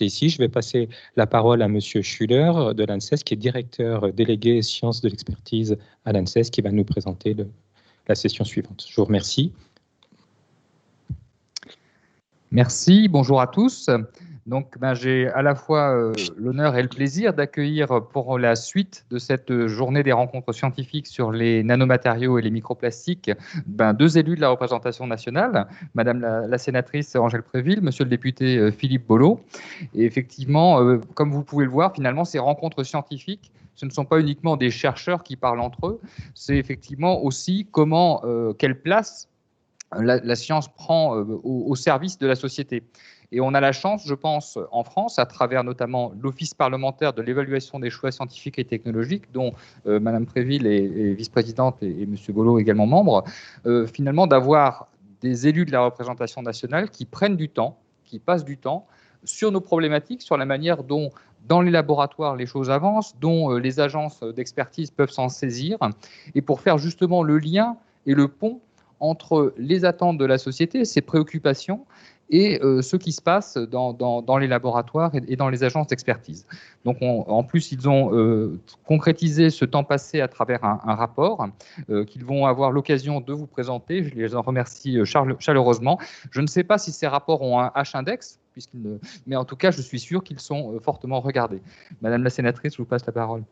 ici. Je vais passer la parole à Monsieur Schuller de l'ANSES, qui est directeur délégué sciences de l'expertise à l'ANSES, qui va nous présenter la session suivante. Je vous remercie. Merci, bonjour à tous. Donc, j'ai à la fois l'honneur et le plaisir d'accueillir pour la suite de cette journée des rencontres scientifiques sur les nanomatériaux et les microplastiques deux élus de la représentation nationale, Madame la sénatrice Angèle Préville, Monsieur le député Philippe Bolo. Et effectivement, comme vous pouvez le voir, finalement, ces rencontres scientifiques, ce ne sont pas uniquement des chercheurs qui parlent entre eux, c'est effectivement aussi quelle place la science prend au service de la société. Et on a la chance, je pense, en France, à travers notamment l'Office parlementaire de l'évaluation des choix scientifiques et technologiques, dont Madame Préville est vice-présidente et Monsieur Bolo également membre, finalement d'avoir des élus de la représentation nationale qui prennent du temps, qui passent du temps sur nos problématiques, sur la manière dont, dans les laboratoires, les choses avancent, dont les agences d'expertise peuvent s'en saisir, et pour faire justement le lien et le pont entre les attentes de la société, ses préoccupations, et ce qui se passe dans les laboratoires et dans les agences d'expertise. Donc, en plus, ils ont concrétisé ce temps passé à travers un rapport qu'ils vont avoir l'occasion de vous présenter. Je les en remercie chaleureusement. Je ne sais pas si ces rapports ont un H-index, mais en tout cas, je suis sûr qu'ils sont fortement regardés. Madame la sénatrice, je vous passe la parole.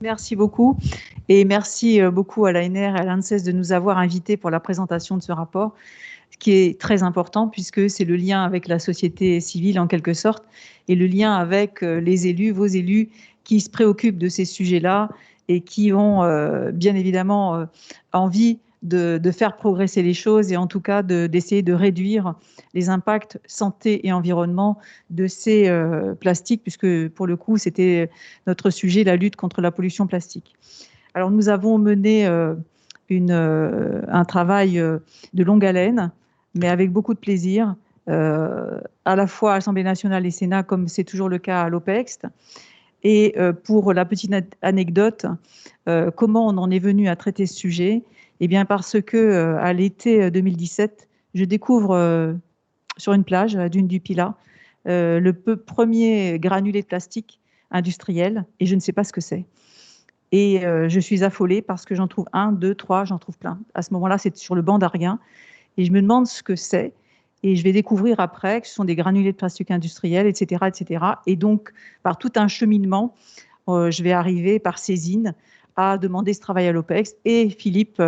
Merci beaucoup. Et merci beaucoup à l'ANR et à l'ANSES de nous avoir invités pour la présentation de ce rapport, ce qui est très important puisque c'est le lien avec la société civile en quelque sorte et le lien avec les élus, vos élus qui se préoccupent de ces sujets-là et qui ont bien évidemment envie de faire progresser les choses et en tout cas d'essayer de réduire les impacts santé et environnement de ces plastiques, puisque pour le coup, c'était notre sujet, la lutte contre la pollution plastique. Alors, nous avons mené un travail de longue haleine, mais avec beaucoup de plaisir, à la fois à l'Assemblée nationale et Sénat, comme c'est toujours le cas à l'OPEXT. Et pour la petite anecdote, comment on en est venu à traiter ce sujet? Eh bien, parce que à l'été 2017, je découvre sur une plage, à la dune du Pilat, le premier granulé de plastique industriel, et je ne sais pas ce que c'est. Et je suis affolée parce que j'en trouve 1, 2, 3, j'en trouve plein. À ce moment-là, c'est sur le banc d'Arguin, et je me demande ce que c'est. Et je vais découvrir après que ce sont des granulés de plastique industriels, etc., etc. Et donc, par tout un cheminement, je vais arriver par saisine à demander ce travail à l'OPEX. Et Philippe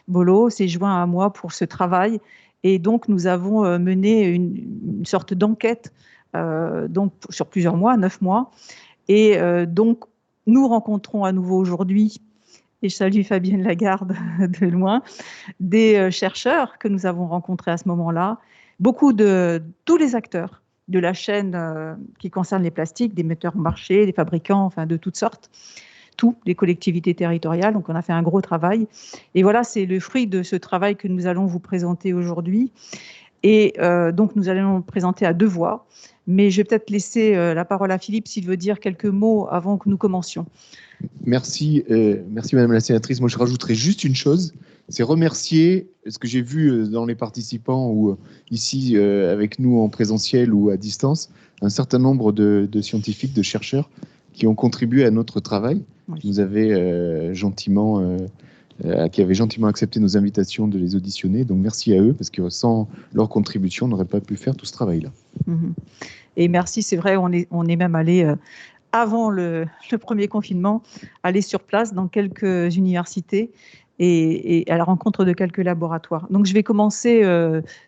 Bolo s'est joint à moi pour ce travail. Et donc, nous avons mené une sorte d'enquête donc sur plusieurs mois, 9 mois. Et donc, nous rencontrons à nouveau aujourd'hui, et je salue Fabienne Lagarde de loin, des chercheurs que nous avons rencontrés à ce moment-là, beaucoup de tous les acteurs de la chaîne qui concerne les plastiques, des metteurs en marché, des fabricants, enfin de toutes sortes, tous les collectivités territoriales. Donc, on a fait un gros travail. Et voilà, c'est le fruit de ce travail que nous allons vous présenter aujourd'hui. Et donc, nous allons le présenter à 2 voix. Mais je vais peut-être laisser la parole à Philippe s'il veut dire quelques mots avant que nous commencions. Merci, merci Madame la sénatrice. Moi, je rajouterai juste une chose, c'est remercier ce que j'ai vu dans les participants ou ici avec nous en présentiel ou à distance, un certain nombre de scientifiques, de chercheurs qui ont contribué à notre travail, qui nous avaient qui avaient gentiment accepté nos invitations de les auditionner. Donc merci à eux, parce que sans leur contribution, on n'aurait pas pu faire tout ce travail-là. Et merci, c'est vrai, on est même allé avant le premier confinement, aller sur place dans quelques universités et à la rencontre de quelques laboratoires. Donc, je vais commencer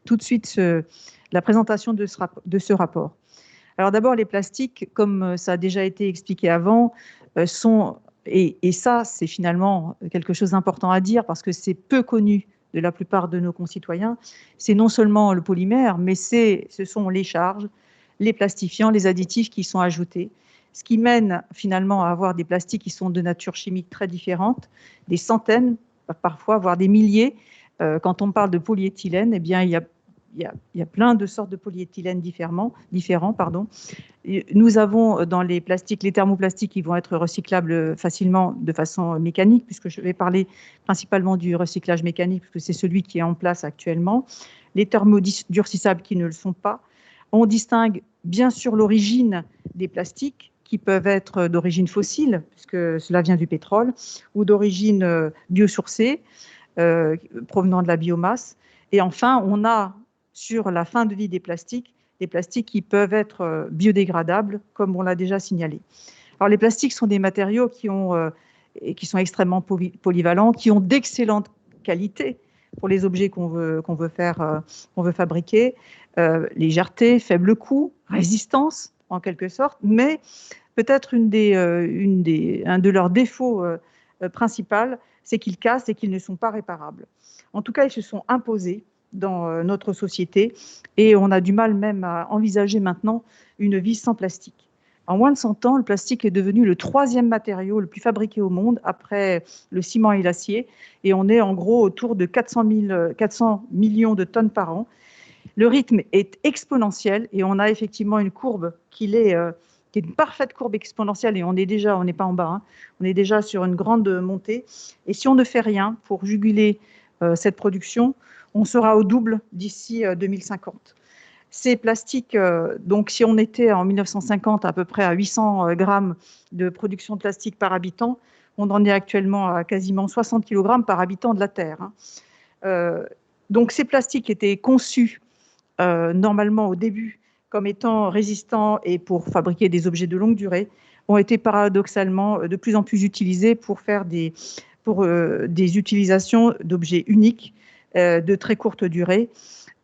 tout de suite la présentation de ce rapport. Alors d'abord, les plastiques, comme ça a déjà été expliqué avant, sont, et ça, c'est finalement quelque chose d'important à dire parce que c'est peu connu de la plupart de nos concitoyens, c'est non seulement le polymère, mais ce sont les charges, les plastifiants, les additifs qui sont ajoutés, ce qui mène finalement à avoir des plastiques qui sont de nature chimique très différente, des centaines, parfois, voire des milliers. Quand on parle de polyéthylène, eh bien, il y a plein de sortes de polyéthylène différents. Nous avons dans les plastiques, les thermoplastiques qui vont être recyclables facilement de façon mécanique, puisque je vais parler principalement du recyclage mécanique, puisque c'est celui qui est en place actuellement. Les thermodurcissables qui ne le sont pas, On distingue bien sûr l'origine des plastiques qui peuvent être d'origine fossile, puisque cela vient du pétrole, ou d'origine biosourcée, provenant de la biomasse. Et enfin, on a sur la fin de vie des plastiques qui peuvent être biodégradables, comme on l'a déjà signalé. Alors, les plastiques sont des matériaux qui sont extrêmement polyvalents, qui ont d'excellentes qualités pour les objets qu'on veut fabriquer. Légèreté, faible coût, résistance, en quelque sorte, mais peut-être un de leurs défauts principaux, c'est qu'ils cassent et qu'ils ne sont pas réparables. En tout cas, ils se sont imposés dans notre société et on a du mal même à envisager maintenant une vie sans plastique. En moins de 100 ans, le plastique est devenu le 3e matériau le plus fabriqué au monde après le ciment et l'acier et on est en gros autour de 400 millions de tonnes par an. Le rythme est exponentiel et on a effectivement une courbe qui est une parfaite courbe exponentielle et on n'est pas en bas, hein, on est déjà sur une grande montée. Et si on ne fait rien pour juguler cette production, on sera au double d'ici 2050. Ces plastiques, donc si on était en 1950 à peu près à 800 grammes de production de plastique par habitant, on en est actuellement à quasiment 60 kg par habitant de la Terre. Hein. Donc ces plastiques étaient conçus normalement au début comme étant résistants et pour fabriquer des objets de longue durée, ont été paradoxalement de plus en plus utilisés pour faire des utilisations d'objets uniques de très courte durée,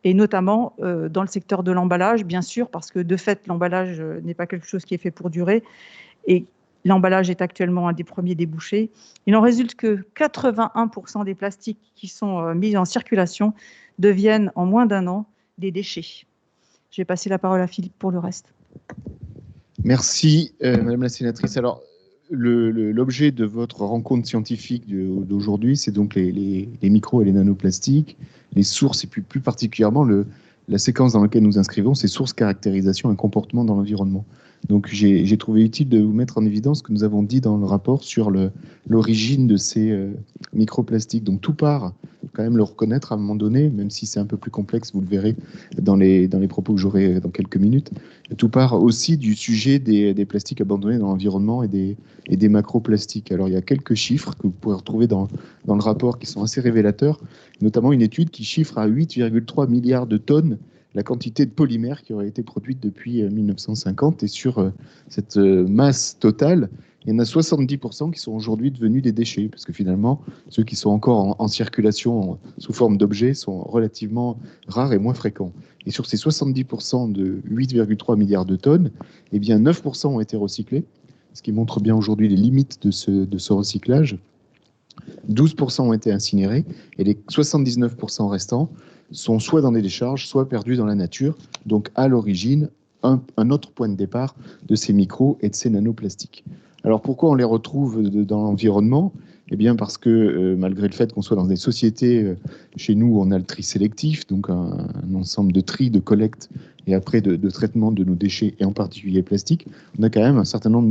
et notamment dans le secteur de l'emballage, bien sûr, parce que de fait, l'emballage n'est pas quelque chose qui est fait pour durer, et l'emballage est actuellement un des premiers débouchés. Il en résulte que 81% des plastiques qui sont mis en circulation deviennent en moins d'1 an des déchets. Je vais passer la parole à Philippe pour le reste. Merci, Madame la sénatrice. Alors, l'objet de votre rencontre scientifique d'aujourd'hui, c'est donc les micros et les nanoplastiques, les sources, et puis plus particulièrement la séquence dans laquelle nous inscrivons, c'est sources, caractérisation et comportement dans l'environnement. Donc, j'ai trouvé utile de vous mettre en évidence ce que nous avons dit dans le rapport sur l'origine de ces microplastiques. Donc, tout part, il faut quand même le reconnaître à un moment donné, même si c'est un peu plus complexe, vous le verrez dans les propos que j'aurai dans quelques minutes. Tout part aussi du sujet des plastiques abandonnés dans l'environnement et des macroplastiques. Alors, il y a quelques chiffres que vous pourrez retrouver dans le rapport qui sont assez révélateurs, notamment une étude qui chiffre à 8,3 milliards de tonnes la quantité de polymères qui aurait été produite depuis 1950. Et sur cette masse totale, il y en a 70% qui sont aujourd'hui devenus des déchets, parce que finalement, ceux qui sont encore en circulation sous forme d'objets sont relativement rares et moins fréquents. Et sur ces 70% de 8,3 milliards de tonnes, eh bien 9% ont été recyclés, ce qui montre bien aujourd'hui les limites de ce recyclage. 12% ont été incinérés, et les 79% restants sont soit dans des décharges, soit perdus dans la nature. Donc, à l'origine, un autre point de départ de ces micros et de ces nanoplastiques. Alors, pourquoi on les retrouve dans l'environnement ? Eh bien, parce que malgré le fait qu'on soit dans des sociétés, chez nous, on a le tri sélectif, donc un ensemble de tri, de collecte et après de traitement de nos déchets, et en particulier plastiques, on a quand même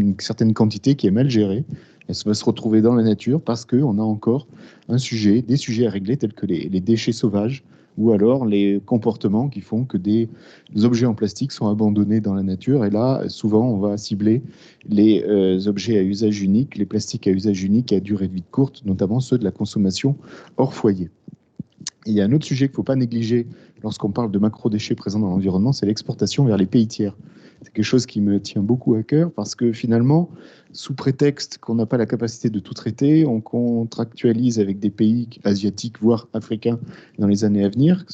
une certaine quantité qui est mal gérée. Elle va se retrouver dans la nature parce qu'on a encore des sujets à régler tels que les déchets sauvages, ou alors les comportements qui font que des objets en plastique sont abandonnés dans la nature. Et là, souvent, on va cibler les objets à usage unique, les plastiques à usage unique et à durée de vie courte, notamment ceux de la consommation hors foyer. Et il y a un autre sujet qu'il ne faut pas négliger lorsqu'on parle de macro-déchets présents dans l'environnement, c'est l'exportation vers les pays tiers. C'est quelque chose qui me tient beaucoup à cœur parce que finalement, sous prétexte qu'on n'a pas la capacité de tout traiter, on contractualise avec des pays asiatiques, voire africains, dans les années à venir,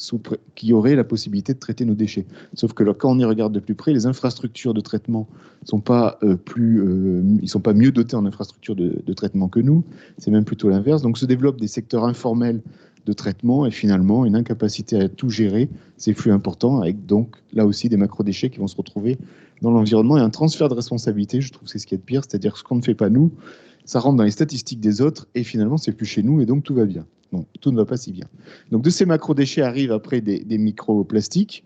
qui auraient la possibilité de traiter nos déchets. Sauf que quand on y regarde de plus près, les infrastructures de traitement ne sont pas mieux dotés en infrastructures de traitement que nous, c'est même plutôt l'inverse. Donc se développent des secteurs informels de traitement et finalement une incapacité à tout gérer ces flux importants, avec donc là aussi des macro-déchets qui vont se retrouver dans l'environnement et un transfert de responsabilité. Je trouve que c'est ce qui est de pire, c'est-à-dire que ce qu'on ne fait pas nous, ça rentre dans les statistiques des autres et finalement c'est plus chez nous et donc tout va bien. Donc tout ne va pas si bien. Donc de ces macro-déchets arrivent après des microplastiques.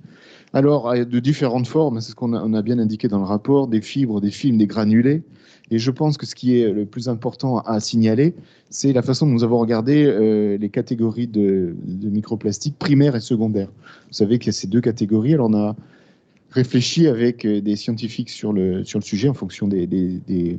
Alors de différentes formes, c'est ce qu'on a bien indiqué dans le rapport, des fibres, des films, des granulés. Et je pense que ce qui est le plus important à signaler, c'est la façon dont nous avons regardé les catégories de microplastiques primaires et secondaires. Vous savez qu'il y a ces deux catégories. Alors on a réfléchi avec des scientifiques sur le sujet en fonction des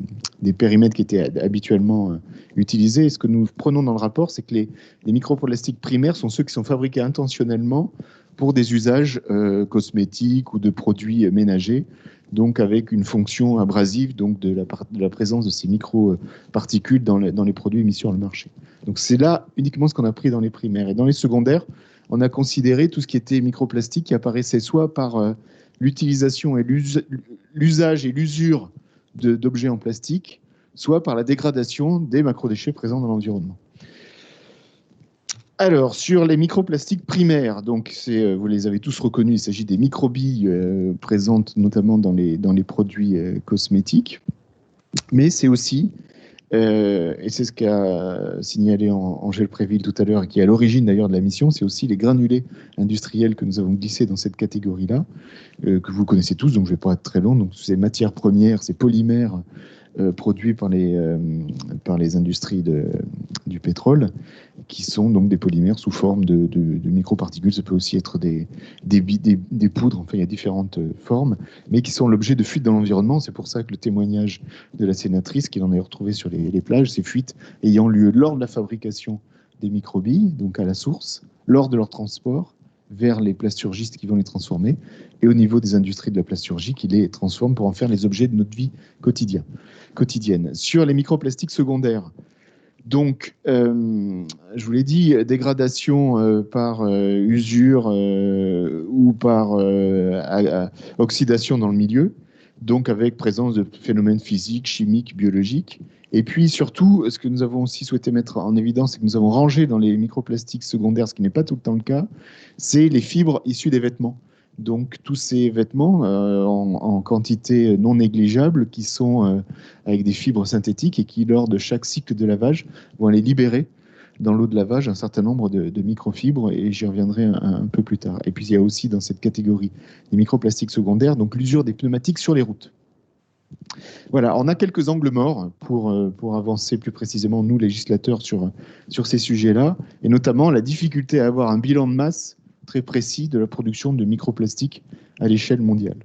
périmètres qui étaient habituellement utilisés. Et ce que nous prenons dans le rapport, c'est que les microplastiques primaires sont ceux qui sont fabriqués intentionnellement pour des usages cosmétiques ou de produits ménagers, donc avec une fonction abrasive, donc de la présence de ces microparticules dans les produits mis sur le marché. Donc c'est là uniquement ce qu'on a pris dans les primaires. Et dans les secondaires, on a considéré tout ce qui était microplastique qui apparaissait soit par l'utilisation et l'usage et l'usure d'objets en plastique, soit par la dégradation des macrodéchets présents dans l'environnement. Alors, sur les microplastiques primaires, donc vous les avez tous reconnus, il s'agit des microbilles présentes notamment dans les produits cosmétiques, mais c'est aussi, et c'est ce qu'a signalé Angèle Préville tout à l'heure, et qui est à l'origine d'ailleurs de la mission, c'est aussi les granulés industriels que nous avons glissés dans cette catégorie-là, que vous connaissez tous, donc je ne vais pas être très long. Donc, ces matières premières, ces polymères produits par les industries du pétrole, qui sont donc des polymères sous forme de microparticules. Ça peut aussi être des poudres, enfin il y a différentes formes, mais qui sont l'objet de fuites dans l'environnement. C'est pour ça que le témoignage de la sénatrice, qui en a retrouvé sur les plages, ces fuites ayant lieu lors de la fabrication des microbilles, donc à la source, lors de leur transport vers les plasturgistes qui vont les transformer, et au niveau des industries de la plasturgie qui les transforment pour en faire les objets de notre vie quotidienne. Sur les microplastiques secondaires, donc, je vous l'ai dit, dégradation par usure ou par oxydation dans le milieu, donc avec présence de phénomènes physiques, chimiques, biologiques. Et puis surtout, ce que nous avons aussi souhaité mettre en évidence, c'est que nous avons rangé dans les microplastiques secondaires, ce qui n'est pas tout le temps le cas, c'est les fibres issues des vêtements. Donc tous ces vêtements en quantité non négligeable qui sont avec des fibres synthétiques et qui, lors de chaque cycle de lavage, vont aller libérer dans l'eau de lavage un certain nombre de microfibres, et j'y reviendrai un peu plus tard. Et puis il y a aussi dans cette catégorie des microplastiques secondaires, donc l'usure des pneumatiques sur les routes. Voilà, on a quelques angles morts pour avancer plus précisément, nous, législateurs, sur ces sujets-là, et notamment la difficulté à avoir un bilan de masse très précis de la production de microplastiques à l'échelle mondiale.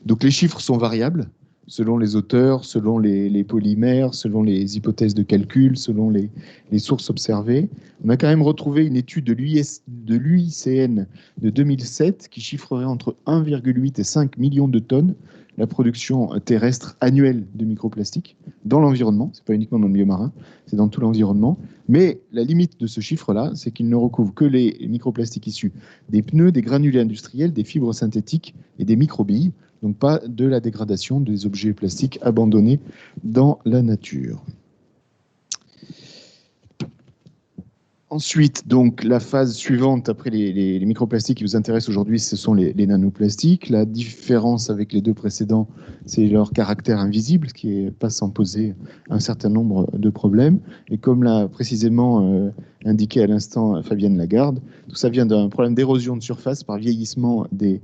Donc les chiffres sont variables, selon les auteurs, selon les polymères, selon les hypothèses de calcul, selon les sources observées. On a quand même retrouvé une étude de l'UICN de 2007 qui chiffrerait entre 1,8 et 5 millions de tonnes la production terrestre annuelle de microplastiques dans l'environnement. Ce n'est pas uniquement dans le milieu marin, c'est dans tout l'environnement. Mais la limite de ce chiffre-là, c'est qu'il ne recouvre que les microplastiques issus des pneus, des granulés industriels, des fibres synthétiques et des microbilles, donc pas de la dégradation des objets plastiques abandonnés dans la nature. Ensuite, donc, la phase suivante, après les microplastiques qui vous intéressent aujourd'hui, ce sont les nanoplastiques. La différence avec les deux précédents, c'est leur caractère invisible, ce qui n'est pas sans poser un certain nombre de problèmes. Et comme l'a précisément indiqué à l'instant Fabienne Lagarde, tout ça vient d'un problème d'érosion de surface par vieillissement des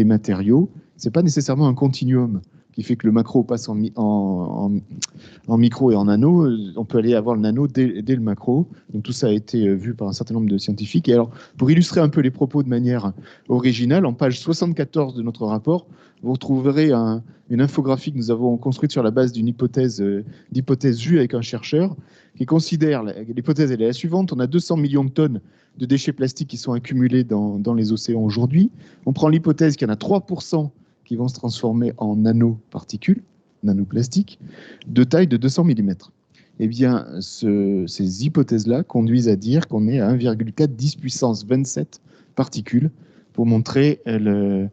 matériaux. Ce n'est pas nécessairement un continuum qui fait que le macro passe en micro et en nano. On peut aller avoir le nano dès le macro. Donc tout ça a été vu par un certain nombre de scientifiques. Et alors, pour illustrer un peu les propos de manière originale, en page 74 de notre rapport, vous retrouverez une infographie que nous avons construite sur la base d'une hypothèse vue avec un chercheur qui considère, l'hypothèse elle est la suivante, on a 200 millions de tonnes de déchets plastiques qui sont accumulés dans les océans aujourd'hui. On prend l'hypothèse qu'il y en a 3% qui vont se transformer en nanoparticules, nanoplastiques, de taille de 200 mm. Eh bien, ces hypothèses-là conduisent à dire qu'on est à 1,4 10 puissance 27 particules pour montrer le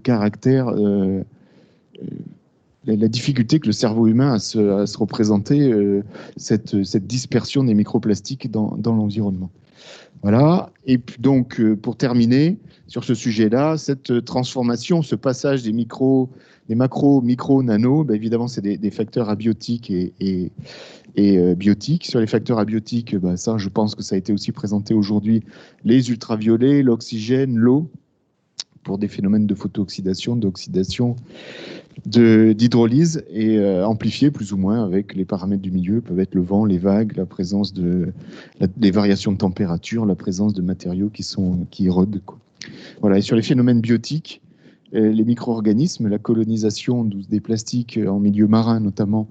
caractère, la difficulté que le cerveau humain a à se représenter cette dispersion des microplastiques dans l'environnement. Voilà, et puis donc pour terminer sur ce sujet-là, cette transformation, ce passage des macros, micro, nano, ben évidemment c'est des facteurs abiotiques et biotiques. Sur les facteurs abiotiques, ben ça je pense que ça a été aussi présenté aujourd'hui, les ultraviolets, l'oxygène, l'eau, pour des phénomènes de photooxydation, d'oxydation, d'hydrolyse, et amplifiés plus ou moins avec les paramètres du milieu, peuvent être le vent, les vagues, la présence des variations de température, la présence de matériaux qui érodent, quoi. Voilà, et sur les phénomènes biotiques, les micro-organismes, la colonisation des plastiques en milieu marin notamment,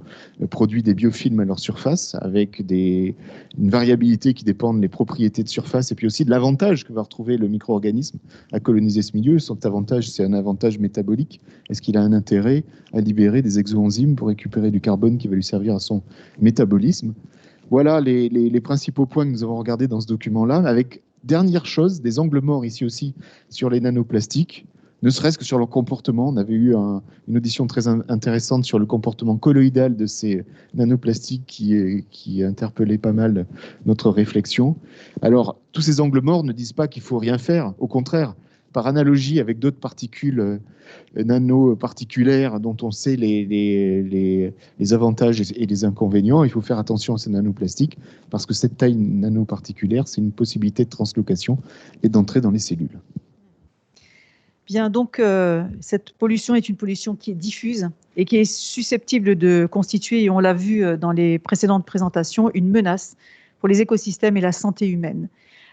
produit des biofilms à leur surface avec une variabilité qui dépend des propriétés de surface et puis aussi de l'avantage que va retrouver le micro-organisme à coloniser ce milieu. Son avantage, c'est un avantage métabolique. Est-ce qu'il a un intérêt à libérer des exoenzymes pour récupérer du carbone qui va lui servir à son métabolisme? Voilà les principaux points que nous avons regardés dans ce document-là, avec dernière chose, des angles morts ici aussi sur les nanoplastiques, ne serait-ce que sur leur comportement. On avait eu une audition très intéressante sur le comportement colloïdal de ces nanoplastiques qui interpellait pas mal notre réflexion. Alors, tous ces angles morts ne disent pas qu'il faut rien faire. Au contraire, par analogie avec d'autres particules nanoparticulaires dont on sait les avantages et les inconvénients, il faut faire attention à ces nanoplastiques parce que cette taille nanoparticulaire, c'est une possibilité de translocation et d'entrer dans les cellules. Bien, donc cette pollution est une pollution qui est diffuse et qui est susceptible de constituer, et on l'a vu dans les précédentes présentations, une menace pour les écosystèmes et la santé humaine.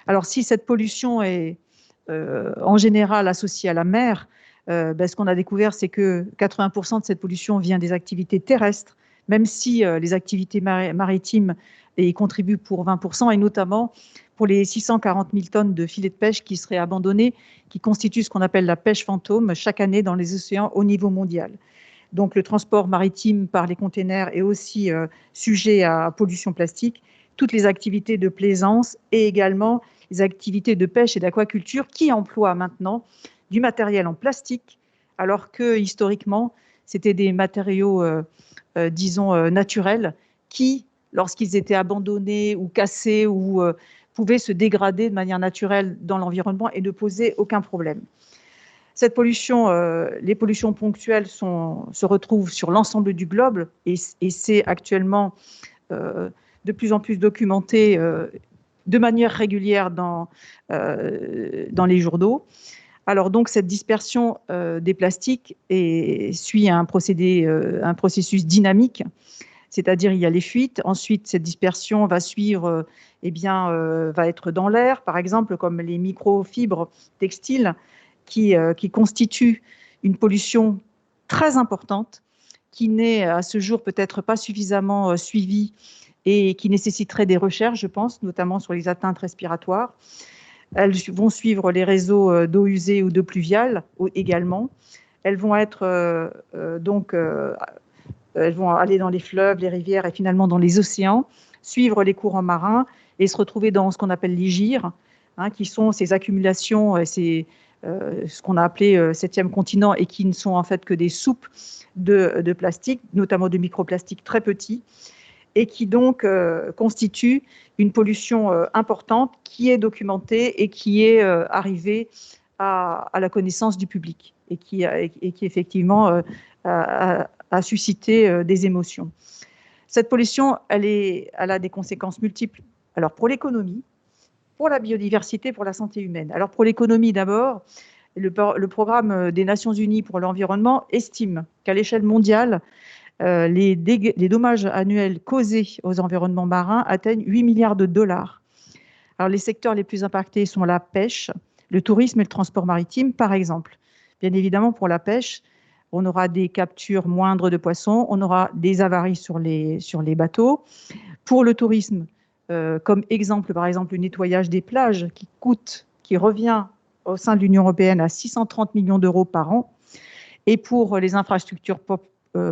Alors si cette pollution est en général associée à la mer, ce qu'on a découvert, c'est que 80% de cette pollution vient des activités terrestres, même si les activités maritimes y contribuent pour 20%, et notamment pour les 640 000 tonnes de filets de pêche qui seraient abandonnés, qui constituent ce qu'on appelle la pêche fantôme chaque année dans les océans au niveau mondial. Donc le transport maritime par les containers est aussi sujet à pollution plastique, toutes les activités de plaisance et également les activités de pêche et d'aquaculture qui emploient maintenant du matériel en plastique, alors que historiquement, c'était des matériaux, disons, naturels qui, lorsqu'ils étaient abandonnés ou cassés ou pouvaient se dégrader de manière naturelle dans l'environnement et ne poser aucun problème. Cette pollution, les pollutions ponctuelles se retrouvent sur l'ensemble du globe et c'est actuellement de plus en plus documenté de manière régulière dans les journaux. Alors donc cette dispersion des plastiques suit un processus dynamique, c'est-à-dire il y a les fuites, ensuite cette dispersion va suivre, va être dans l'air, par exemple comme les microfibres textiles qui constituent une pollution très importante qui n'est à ce jour peut-être pas suffisamment suivie et qui nécessiterait des recherches, je pense, notamment sur les atteintes respiratoires. Elles vont suivre les réseaux d'eau usée ou d'eau pluviale également. Elles vont être elles vont aller dans les fleuves, les rivières et finalement dans les océans, suivre les courants marins et se retrouver dans ce qu'on appelle les gyres, qui sont ces accumulations, ce qu'on a appelé septième continent et qui ne sont en fait que des soupes de plastique, notamment de microplastiques très petits, et qui donc constituent une pollution importante qui est documentée et qui est arrivée à la connaissance du public et qui effectivement a suscité des émotions. Cette pollution, elle a des conséquences multiples. Alors pour l'économie, pour la biodiversité, pour la santé humaine. Alors pour l'économie d'abord, le programme des Nations Unies pour l'environnement estime qu'à l'échelle mondiale, les dommages annuels causés aux environnements marins atteignent 8 milliards de dollars. Alors les secteurs les plus impactés sont la pêche, le tourisme et le transport maritime, par exemple. Bien évidemment, pour la pêche, on aura des captures moindres de poissons, on aura des avaries sur les bateaux. Pour le tourisme, comme exemple, par exemple, le nettoyage des plages qui revient au sein de l'Union européenne à 630 millions d'euros par an. Et pour les infrastructures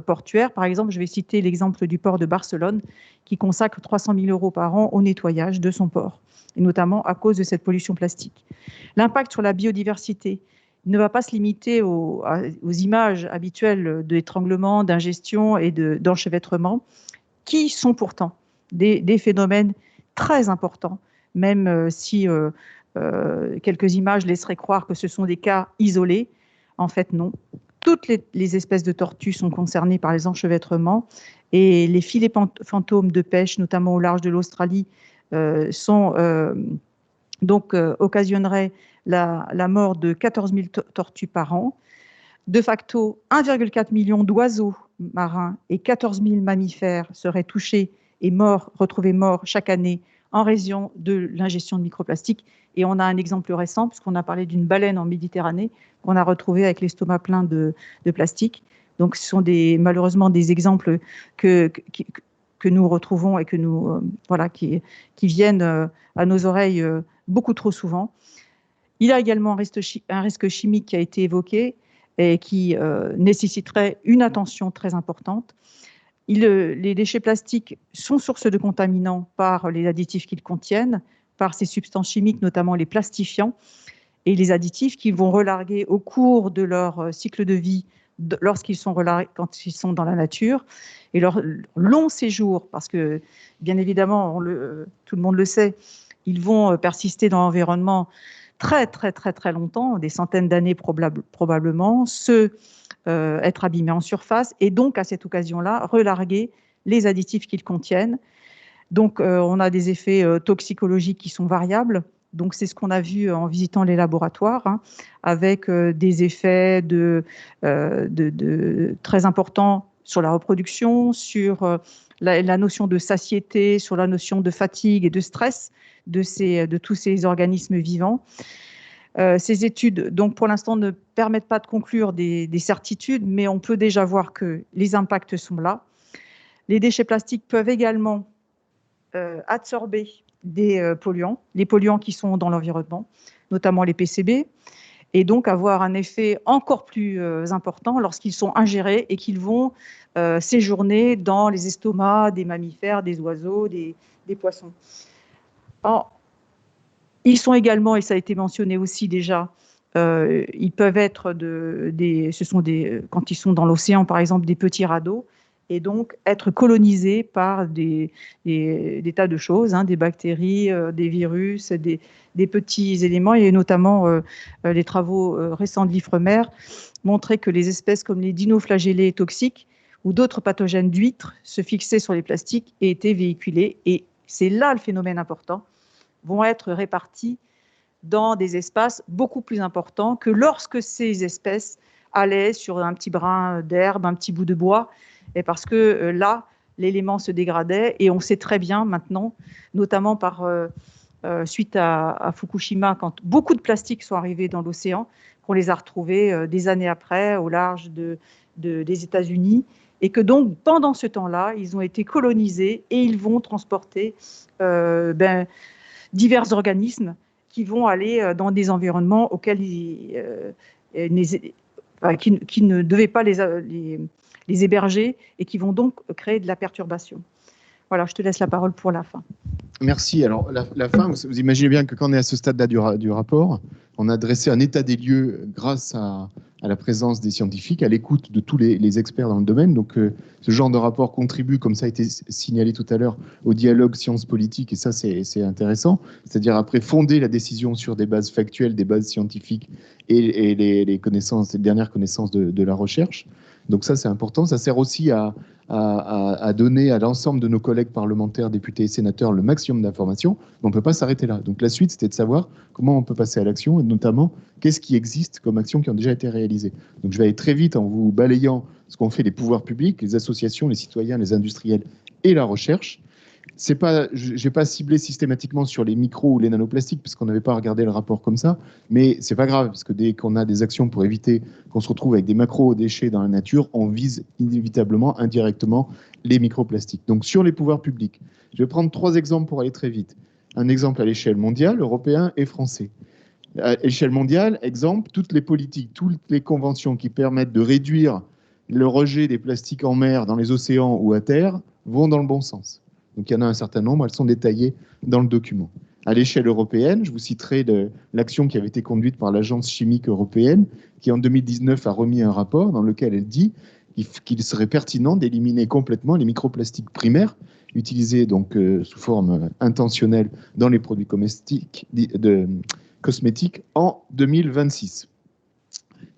portuaires, par exemple, je vais citer l'exemple du port de Barcelone qui consacre 300 000 euros par an au nettoyage de son port, et notamment à cause de cette pollution plastique. L'impact sur la biodiversité ne va pas se limiter aux images habituelles d'étranglement, d'ingestion et d'enchevêtrement, qui sont pourtant des phénomènes très importants, même si quelques images laisseraient croire que ce sont des cas isolés. En fait, non. Toutes les espèces de tortues sont concernées par les enchevêtrements et les filets fantômes de pêche, notamment au large de l'Australie, occasionneraient la mort de 14 000 tortues par an. De facto, 1,4 million d'oiseaux marins et 14 000 mammifères seraient touchés et retrouvés morts chaque année en raison de l'ingestion de microplastiques. Et on a un exemple récent, puisqu'on a parlé d'une baleine en Méditerranée qu'on a retrouvée avec l'estomac plein de plastique. Donc, ce sont malheureusement des exemples que nous retrouvons et que nous, qui viennent à nos oreilles beaucoup trop souvent. Il y a également un risque chimique qui a été évoqué et qui nécessiterait une attention très importante. Les déchets plastiques sont source de contaminants par les additifs qu'ils contiennent, par ces substances chimiques, notamment les plastifiants, et les additifs qu'ils vont relarguer au cours de leur cycle de vie lorsqu'ils sont relargués, quand ils sont dans la nature, et leur long séjour, parce que bien évidemment, tout le monde le sait, ils vont persister dans l'environnement très très très très longtemps, des centaines d'années probablement, être abîmés en surface, et donc à cette occasion-là, relarguer les additifs qu'ils contiennent. Donc on a des effets toxicologiques qui sont variables. Donc c'est ce qu'on a vu en visitant les laboratoires, avec des effets très importants sur la reproduction, sur la notion de satiété, sur la notion de fatigue et de stress de tous ces organismes vivants. Ces études, donc pour l'instant, ne permettent pas de conclure des certitudes, mais on peut déjà voir que les impacts sont là. Les déchets plastiques peuvent également absorber des polluants, les polluants qui sont dans l'environnement, notamment les PCB, et donc avoir un effet encore plus important lorsqu'ils sont ingérés et qu'ils vont séjourner dans les estomacs des mammifères, des oiseaux, des poissons. Alors, ils sont également, et ça a été mentionné aussi déjà, ils peuvent être quand ils sont dans l'océan, par exemple, des petits radeaux, et donc être colonisés par des tas de choses, des bactéries, des virus, des petits éléments, et notamment les travaux récents de l'Ifremer montraient que les espèces comme les dinoflagellés toxiques ou d'autres pathogènes d'huîtres se fixaient sur les plastiques et étaient véhiculés. Et c'est là le phénomène important, vont être répartis dans des espaces beaucoup plus importants que lorsque ces espèces allaient sur un petit brin d'herbe, un petit bout de bois, et parce que là, l'élément se dégradait, et on sait très bien maintenant, notamment suite à Fukushima, quand beaucoup de plastiques sont arrivés dans l'océan, qu'on les a retrouvés des années après au large des États-Unis, et que donc, pendant ce temps-là, ils ont été colonisés et ils vont transporter divers organismes qui vont aller dans des environnements auxquels qui ne devaient pas les héberger, et qui vont donc créer de la perturbation. Voilà, je te laisse la parole pour la fin. Merci. Alors, la fin, vous imaginez bien que quand on est à ce stade-là du rapport, on a dressé un état des lieux grâce à la présence des scientifiques, à l'écoute de tous les experts dans le domaine. Donc, ce genre de rapport contribue, comme ça a été signalé tout à l'heure, au dialogue science-politique, et ça, c'est intéressant. C'est-à-dire, après, fonder la décision sur des bases factuelles, des bases scientifiques et les dernières connaissances de la recherche. Donc ça, c'est important. Ça sert aussi à donner à l'ensemble de nos collègues parlementaires, députés et sénateurs le maximum d'informations. On ne peut pas s'arrêter là. Donc la suite, c'était de savoir comment on peut passer à l'action, et notamment qu'est-ce qui existe comme actions qui ont déjà été réalisées. Donc je vais aller très vite en vous balayant ce qu'ont fait les pouvoirs publics, les associations, les citoyens, les industriels et la recherche. Je n'ai pas ciblé systématiquement sur les micros ou les nanoplastiques, parce qu'on n'avait pas regardé le rapport comme ça, mais ce n'est pas grave, parce que dès qu'on a des actions pour éviter qu'on se retrouve avec des macro-déchets dans la nature, on vise inévitablement, indirectement, les microplastiques. Donc sur les pouvoirs publics, je vais prendre 3 exemples pour aller très vite. Un exemple à l'échelle mondiale, européen et français. À l'échelle mondiale, exemple, toutes les politiques, toutes les conventions qui permettent de réduire le rejet des plastiques en mer, dans les océans ou à terre, vont dans le bon sens. Donc, il y en a un certain nombre, elles sont détaillées dans le document. À l'échelle européenne, je vous citerai l'action qui avait été conduite par l'Agence chimique européenne, qui en 2019 a remis un rapport dans lequel elle dit qu'il serait pertinent d'éliminer complètement les microplastiques primaires, utilisés donc sous forme intentionnelle dans les produits cosmétiques en 2026.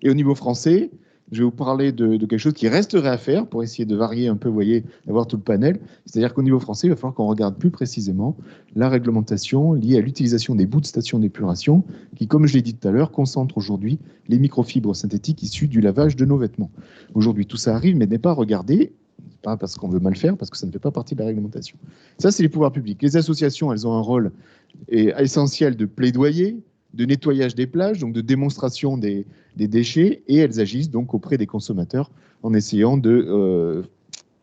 Et au niveau français, je vais vous parler de quelque chose qui resterait à faire pour essayer de varier un peu, vous voyez, d'avoir tout le panel. C'est-à-dire qu'au niveau français, il va falloir qu'on regarde plus précisément la réglementation liée à l'utilisation des bouts de station d'épuration qui, comme je l'ai dit tout à l'heure, concentre aujourd'hui les microfibres synthétiques issues du lavage de nos vêtements. Aujourd'hui, tout ça arrive, mais n'est pas regardé. pas parce qu'on veut mal faire, parce que ça ne fait pas partie de la réglementation. Ça, c'est les pouvoirs publics. Les associations, elles ont un rôle essentiel de plaidoyer, de nettoyage des plages, donc de démonstration des déchets, et elles agissent donc auprès des consommateurs en essayant de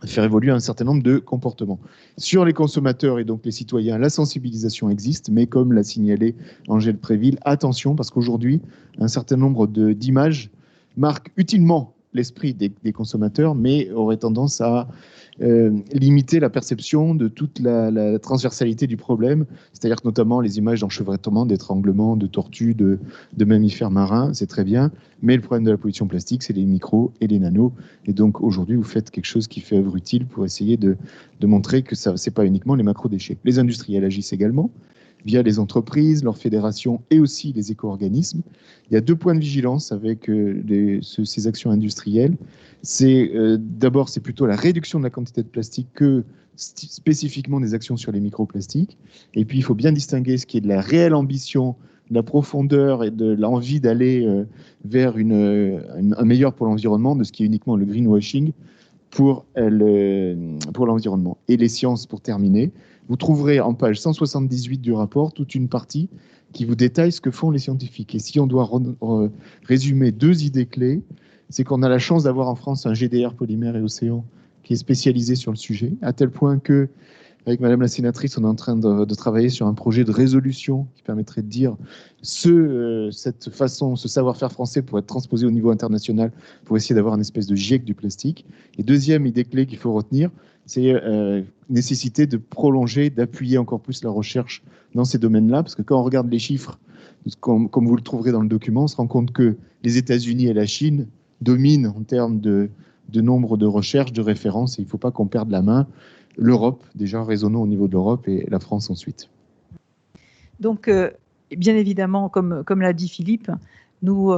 faire évoluer un certain nombre de comportements. Sur les consommateurs et donc les citoyens, la sensibilisation existe, mais comme l'a signalé Angèle Préville, attention, parce qu'aujourd'hui, un certain nombre d'images marquent utilement l'esprit des consommateurs, mais auraient tendance à limiter la perception de toute la transversalité du problème, c'est-à-dire que notamment les images d'enchevêtrement, d'étranglement, de tortues, de mammifères marins, c'est très bien, mais le problème de la pollution plastique, c'est les micros et les nanos, et donc aujourd'hui vous faites quelque chose qui fait œuvre utile pour essayer de montrer que ce n'est pas uniquement les macro-déchets. Les industriels agissent également, via les entreprises, leurs fédérations et aussi les éco-organismes. Il y a 2 points de vigilance avec ces actions industrielles. D'abord, c'est plutôt la réduction de la quantité de plastique que spécifiquement des actions sur les microplastiques. Et puis, il faut bien distinguer ce qui est de la réelle ambition, de la profondeur et de l'envie d'aller vers un meilleur pour l'environnement, de ce qui est uniquement le greenwashing pour l'environnement. Et les sciences, pour terminer, vous trouverez en page 178 du rapport toute une partie qui vous détaille ce que font les scientifiques. Et si on doit résumer 2 idées clés, c'est qu'on a la chance d'avoir en France un GDR Polymères et Océans qui est spécialisé sur le sujet, à tel point que, avec Madame la sénatrice, on est en train de travailler sur un projet de résolution qui permettrait de dire ce savoir-faire français pour être transposé au niveau international pour essayer d'avoir une espèce de GIEC du plastique. Et 2e idée clé qu'il faut retenir, c'est nécessité de prolonger, d'appuyer encore plus la recherche dans ces domaines-là, parce que quand on regarde les chiffres, comme vous le trouverez dans le document, on se rend compte que les États-Unis et la Chine dominent en termes de nombre de recherches, de références, et il ne faut pas qu'on perde la main. L'Europe, déjà raisonnons au niveau de l'Europe, et la France ensuite. Donc, bien évidemment, comme l'a dit Philippe, pour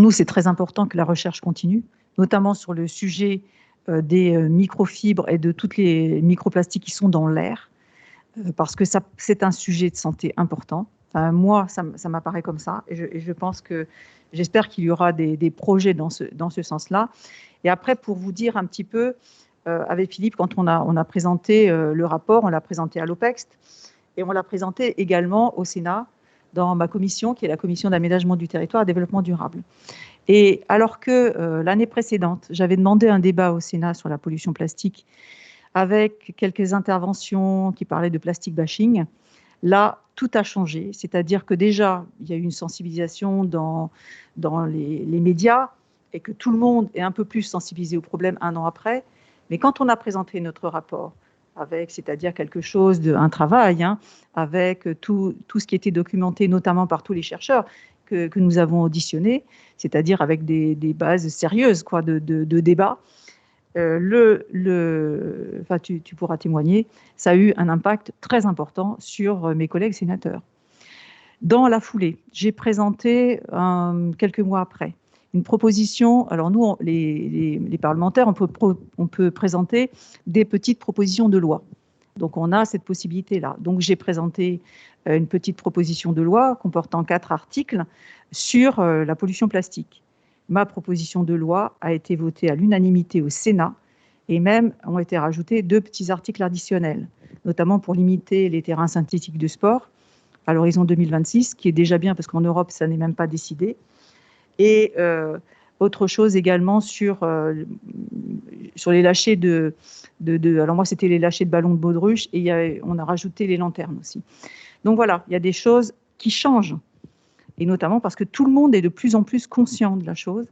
nous, c'est très important que la recherche continue, notamment sur le sujet des microfibres et de toutes les microplastiques qui sont dans l'air, parce que c'est un sujet de santé important. Enfin, moi, ça m'apparaît comme ça, et je pense que j'espère qu'il y aura des projets dans ce sens-là. Et après, pour vous dire un petit peu, avec Philippe, quand on a présenté le rapport, on l'a présenté à l'OPEXT, et on l'a présenté également au Sénat, dans ma commission, qui est la commission d'aménagement du territoire et développement durable. Et alors que l'année précédente, j'avais demandé un débat au Sénat sur la pollution plastique, avec quelques interventions qui parlaient de plastic bashing, là, tout a changé. C'est-à-dire que déjà, il y a eu une sensibilisation dans les médias, et que tout le monde est un peu plus sensibilisé au problème 1 an après. Mais quand on a présenté notre rapport, c'est-à-dire un travail, avec tout ce qui était documenté, notamment par tous les chercheurs que nous avons auditionnés, c'est-à-dire avec des bases sérieuses de débat, tu pourras témoigner, ça a eu un impact très important sur mes collègues sénateurs. Dans la foulée, j'ai présenté, quelques mois après, une proposition. Alors nous, les parlementaires, on peut présenter des petites propositions de loi. Donc on a cette possibilité-là. Donc j'ai présenté une petite proposition de loi comportant 4 articles sur la pollution plastique. Ma proposition de loi a été votée à l'unanimité au Sénat, et même ont été rajoutés 2 petits articles additionnels, notamment pour limiter les terrains synthétiques de sport à l'horizon 2026, qui est déjà bien parce qu'en Europe, ça n'est même pas décidé. Et autre chose également sur les lâchers alors moi, c'était les lâchers de ballons de baudruche, et on a rajouté les lanternes aussi. Donc voilà, il y a des choses qui changent, et notamment parce que tout le monde est de plus en plus conscient de la chose.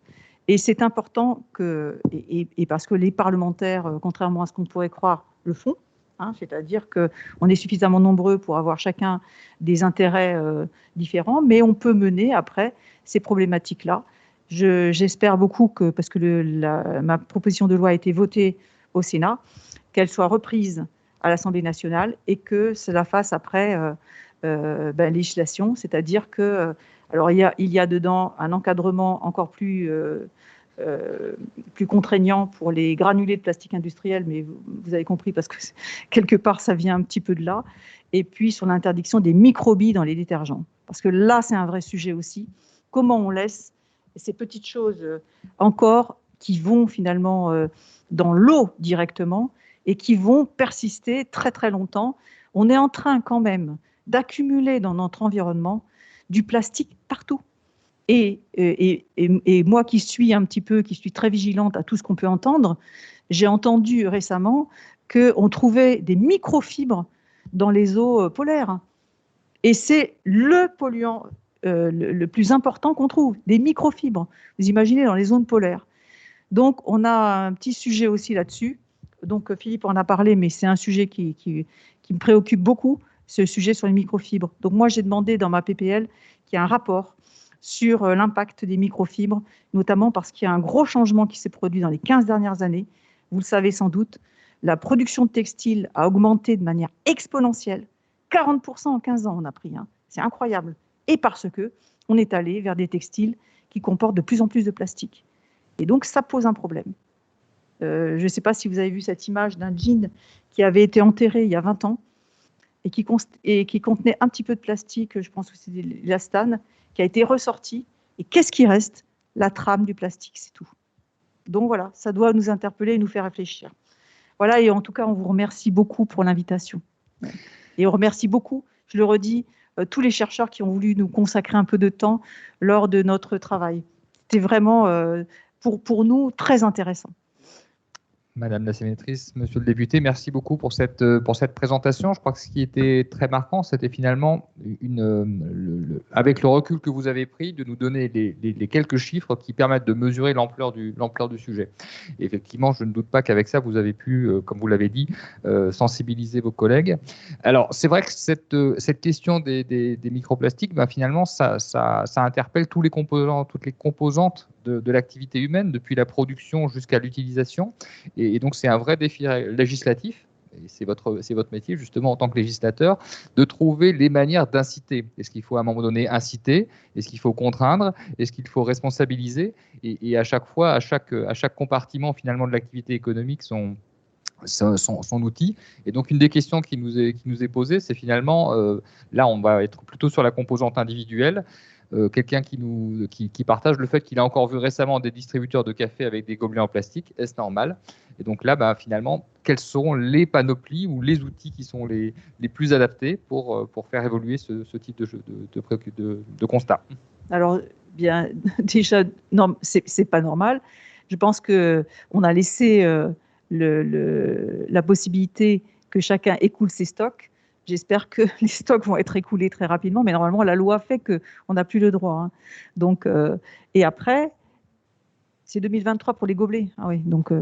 Et c'est important et parce que les parlementaires, contrairement à ce qu'on pourrait croire, le font. C'est-à-dire qu'on est suffisamment nombreux pour avoir chacun des intérêts différents, mais on peut mener après ces problématiques-là. J'espère beaucoup parce que ma proposition de loi a été votée au Sénat, qu'elle soit reprise à l'Assemblée nationale et que cela fasse après législation, c'est-à-dire que alors il y a dedans un encadrement encore plus contraignant pour les granulés de plastique industriel, mais vous avez compris parce que quelque part ça vient un petit peu de là. Et puis sur l'interdiction des microbilles dans les détergents, parce que là c'est un vrai sujet aussi. Comment on laisse ces petites choses encore qui vont finalement dans l'eau directement et qui vont persister très très longtemps. On est en train quand même d'accumuler dans notre environnement du plastique partout. Et moi qui suis un petit peu, qui suis très vigilante à tout ce qu'on peut entendre, j'ai entendu récemment qu'on trouvait des microfibres dans les eaux polaires. Et c'est le polluant le plus important qu'on trouve, des microfibres. Vous imaginez dans les zones polaires. Donc on a un petit sujet aussi là-dessus. Donc Philippe en a parlé, mais c'est un sujet qui me préoccupe beaucoup, ce sujet sur les microfibres. Donc moi j'ai demandé dans ma PPL qu'il y ait un rapport sur l'impact des microfibres, notamment parce qu'il y a un gros changement qui s'est produit dans les 15 dernières années. Vous le savez sans doute, la production de textiles a augmenté de manière exponentielle. 40% en 15 ans on a pris, hein. C'est incroyable. Et parce qu'on est allé vers des textiles qui comportent de plus en plus de plastique. Et donc ça pose un problème. Je ne sais pas si vous avez vu cette image d'un jean qui avait été enterré il y a 20 ans et qui contenait un petit peu de plastique, je pense que c'est de l'élastane, qui a été ressorti. Et qu'est-ce qui reste? La trame du plastique, c'est tout. Donc voilà, ça doit nous interpeller et nous faire réfléchir. Voilà, et en tout cas, on vous remercie beaucoup pour l'invitation. Et on remercie beaucoup, je le redis, tous les chercheurs qui ont voulu nous consacrer un peu de temps lors de notre travail. C'était vraiment, pour nous, très intéressant. Madame la sénatrice, monsieur le député, merci beaucoup pour cette présentation. Je crois que ce qui était très marquant, c'était finalement, avec le recul que vous avez pris, de nous donner les quelques chiffres qui permettent de mesurer l'ampleur du sujet. Et effectivement, je ne doute pas qu'avec ça, vous avez pu, comme vous l'avez dit, sensibiliser vos collègues. Alors, c'est vrai que cette question des microplastiques, finalement, ça interpelle toutes les composantes de l'activité humaine, depuis la production jusqu'à l'utilisation. Et donc, c'est un vrai défi législatif, et c'est votre métier, justement, en tant que législateur, de trouver les manières d'inciter. Est-ce qu'il faut, à un moment donné, inciter? Est-ce qu'il faut contraindre? Est-ce qu'il faut responsabiliser? Et à chaque fois, à chaque compartiment, finalement, de l'activité économique, son outil. Et donc, une des questions qui nous est posée, c'est finalement, là, on va être plutôt sur la composante individuelle. Quelqu'un qui partage le fait qu'il a encore vu récemment des distributeurs de café avec des gobelets en plastique. Est-ce normal? Et donc là, finalement, quelles seront les panoplies ou les outils qui sont les plus adaptés pour faire évoluer ce type de constat? Alors, bien, déjà, non, c'est pas normal. Je pense qu'on a laissé la possibilité que chacun écoule ses stocks. J'espère que les stocks vont être écoulés très rapidement, mais normalement, la loi fait qu'on n'a plus le droit, hein. Donc, et après, c'est 2023 pour les gobelets. Ah oui, donc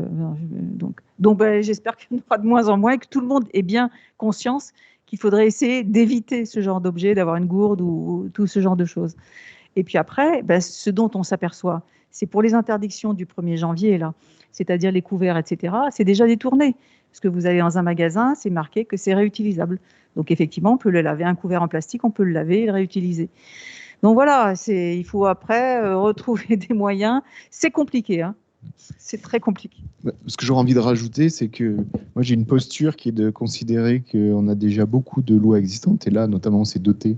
j'espère qu'il y en aura de moins en moins et que tout le monde ait bien conscience qu'il faudrait essayer d'éviter ce genre d'objet, d'avoir une gourde ou tout ce genre de choses. Et puis après, ce dont on s'aperçoit, c'est pour les interdictions du 1er janvier, là, c'est-à-dire les couverts, etc., c'est déjà détourné. Parce que vous allez dans un magasin, c'est marqué que c'est réutilisable. Donc effectivement, on peut le laver, un couvert en plastique, on peut le laver et le réutiliser. Donc voilà, il faut après retrouver des moyens. C'est compliqué, hein. C'est très compliqué. Ce que j'aurais envie de rajouter, c'est que moi j'ai une posture qui est de considérer qu'on a déjà beaucoup de lois existantes. Et là, notamment, on s'est doté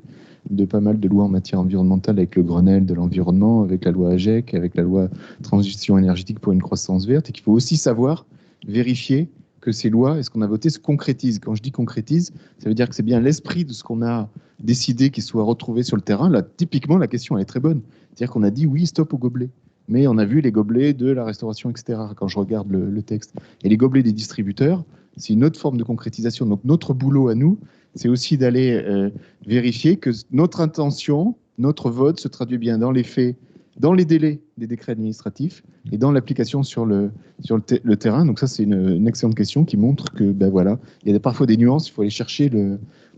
de pas mal de lois en matière environnementale avec le Grenelle de l'environnement, avec la loi AGEC, avec la loi transition énergétique pour une croissance verte, et qu'il faut aussi savoir vérifier que ces lois et ce qu'on a voté se concrétisent. Quand je dis concrétise, ça veut dire que c'est bien l'esprit de ce qu'on a décidé qui soit retrouvé sur le terrain. Là, typiquement, la question elle est très bonne. C'est-à-dire qu'on a dit oui, stop aux gobelets. Mais on a vu les gobelets de la restauration, etc., quand je regarde le texte. Et les gobelets des distributeurs, c'est une autre forme de concrétisation. Donc notre boulot à nous, c'est aussi d'aller vérifier que notre intention, notre vote se traduit bien dans les faits, dans les délais des décrets administratifs et dans l'application sur le terrain. Donc ça, c'est une excellente question qui montre que, voilà, il y a parfois des nuances, il faut aller chercher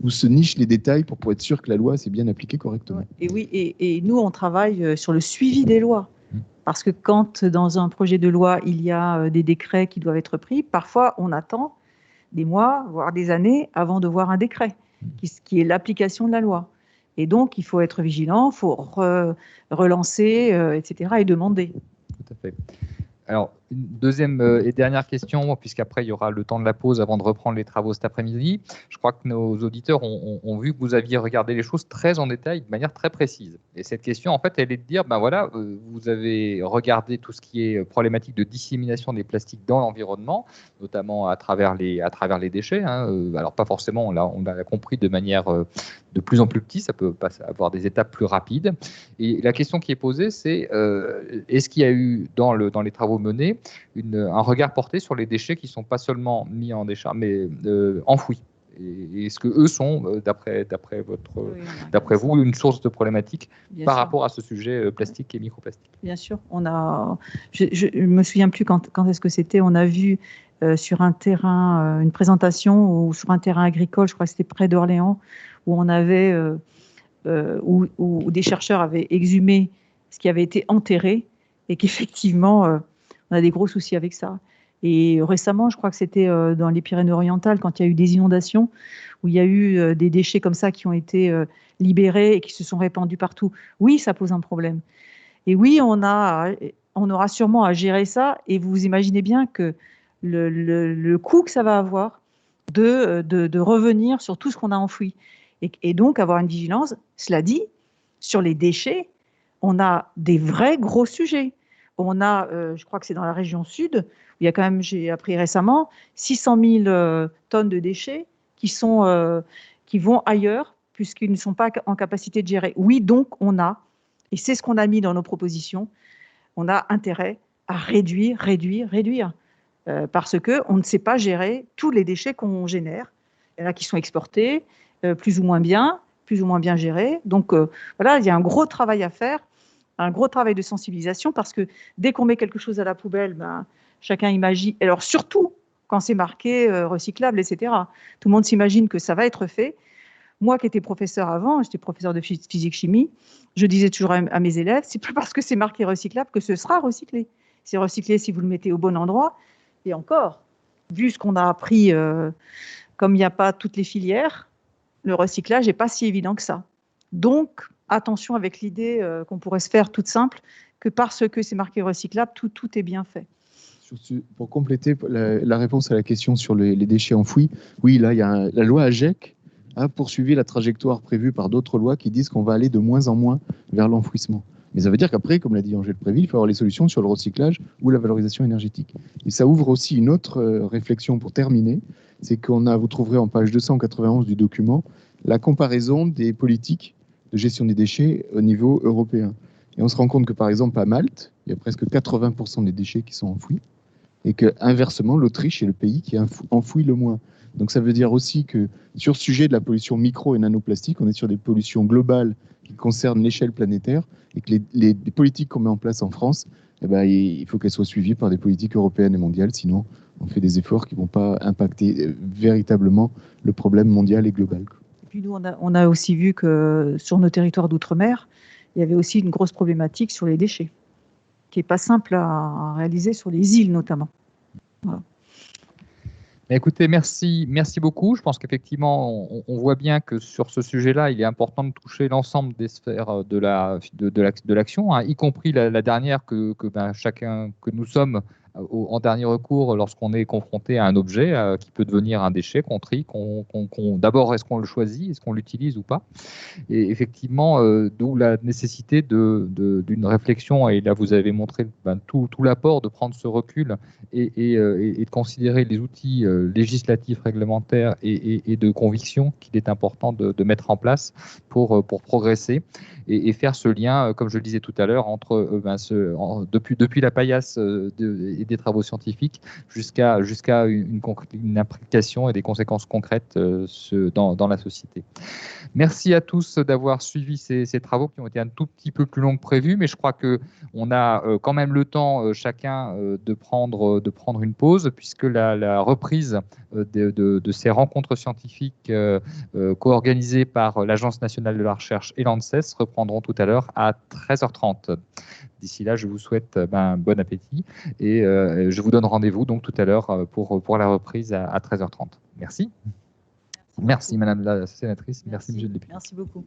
où se nichent les détails pour être sûr que la loi s'est bien appliquée correctement. Et oui, et nous, on travaille sur le suivi des lois. Parce que quand, dans un projet de loi, il y a des décrets qui doivent être pris, parfois, on attend des mois, voire des années, avant de voir un décret, qui est l'application de la loi. Et donc, il faut être vigilant, il faut relancer, etc., et demander. Tout à fait. Alors, Une deuxième et dernière question, puisqu'après il y aura le temps de la pause avant de reprendre les travaux cet après-midi. Je crois que nos auditeurs ont vu que vous aviez regardé les choses très en détail, de manière très précise. Et cette question, en fait, elle est de dire, ben voilà, vous avez regardé tout ce qui est problématique de dissémination des plastiques dans l'environnement, notamment à travers les déchets. Alors pas forcément, là, on l'a compris, de manière de plus en plus petite, ça peut avoir des étapes plus rapides. Et la question qui est posée, c'est est-ce qu'il y a eu dans les travaux menés un regard porté sur les déchets qui ne sont pas seulement mis en décharge, mais enfouis. Et est-ce que eux sont, d'après vous, une source de problématique par rapport à ce sujet plastique et microplastique? Bien sûr. Je ne me souviens plus quand est-ce que c'était. On a vu sur un terrain, une présentation ou sur un terrain agricole, je crois que c'était près d'Orléans, où on avait, où des chercheurs avaient exhumé ce qui avait été enterré et qu'effectivement, on a des gros soucis avec ça. Et récemment, je crois que c'était dans les Pyrénées-Orientales, quand il y a eu des inondations, où il y a eu des déchets comme ça qui ont été libérés et qui se sont répandus partout. Oui, ça pose un problème. Et oui, on aura sûrement à gérer ça. Et vous imaginez bien que le coût que ça va avoir de revenir sur tout ce qu'on a enfoui. Et donc, avoir une vigilance. Cela dit, sur les déchets, on a des vrais gros sujets. On a, je crois que c'est dans la région sud, où il y a quand même, j'ai appris récemment, 600 000 tonnes de déchets qui vont ailleurs, puisqu'ils ne sont pas en capacité de gérer. Oui, donc on a, et c'est ce qu'on a mis dans nos propositions, on a intérêt à réduire, parce qu'on ne sait pas gérer tous les déchets qu'on génère. Il y en a qui sont exportés, plus ou moins bien gérés. Donc voilà, il y a un gros travail à faire, un gros travail de sensibilisation, parce que dès qu'on met quelque chose à la poubelle, chacun imagine, alors surtout quand c'est marqué recyclable, etc. Tout le monde s'imagine que ça va être fait. Moi qui étais professeur avant, j'étais professeur de physique-chimie, je disais toujours à mes élèves, c'est pas parce que c'est marqué recyclable que ce sera recyclé. C'est recyclé si vous le mettez au bon endroit. Et encore, vu ce qu'on a appris, comme il n'y a pas toutes les filières, le recyclage n'est pas si évident que ça. Donc, attention avec l'idée qu'on pourrait se faire toute simple, que parce que c'est marqué recyclable, tout est bien fait. Pour compléter la réponse à la question sur les déchets enfouis, oui, là, il y a la loi AGEC a poursuivi la trajectoire prévue par d'autres lois qui disent qu'on va aller de moins en moins vers l'enfouissement. Mais ça veut dire qu'après, comme l'a dit Angèle Préville, il faut avoir les solutions sur le recyclage ou la valorisation énergétique. Et ça ouvre aussi une autre réflexion pour terminer, c'est vous trouverez en page 291 du document la comparaison des politiques de gestion des déchets au niveau européen. Et on se rend compte que, par exemple, à Malte, il y a presque 80% des déchets qui sont enfouis, et que, inversement, l'Autriche est le pays qui enfouit le moins. Donc ça veut dire aussi que sur ce sujet de la pollution micro et nanoplastique, on est sur des pollutions globales qui concernent l'échelle planétaire, et que les politiques qu'on met en place en France, il faut qu'elles soient suivies par des politiques européennes et mondiales, sinon on fait des efforts qui ne vont pas impacter véritablement le problème mondial et global. Et puis nous, on a aussi vu que sur nos territoires d'outre-mer, il y avait aussi une grosse problématique sur les déchets, qui n'est pas simple à réaliser sur les îles notamment. Voilà. Écoutez, merci beaucoup. Je pense qu'effectivement, on voit bien que sur ce sujet-là, il est important de toucher l'ensemble des sphères de l'action, y compris la dernière que nous sommes en dernier recours lorsqu'on est confronté à un objet qui peut devenir un déchet qu'on trie. D'abord, est-ce qu'on le choisit, est-ce qu'on l'utilise ou pas? Et effectivement, d'où la nécessité d'une réflexion, et là vous avez montré tout l'apport de prendre ce recul et de considérer les outils législatifs, réglementaires et de conviction qu'il est important de mettre en place pour progresser et faire ce lien, comme je le disais tout à l'heure, entre depuis la paillasse et des travaux scientifiques jusqu'à une implication et des conséquences concrètes dans la société. Merci à tous d'avoir suivi ces travaux qui ont été un tout petit peu plus longs que prévu, mais je crois qu'on a quand même le temps chacun de prendre une pause, puisque la reprise de ces rencontres scientifiques co-organisées par l'Agence nationale de la recherche et l'ANSES reprendront tout à l'heure à 13h30. D'ici là, je vous souhaite bon appétit et je vous donne rendez-vous donc tout à l'heure pour la reprise à 13h30. Merci. Merci Madame la sénatrice. Merci Monsieur le député. Merci beaucoup.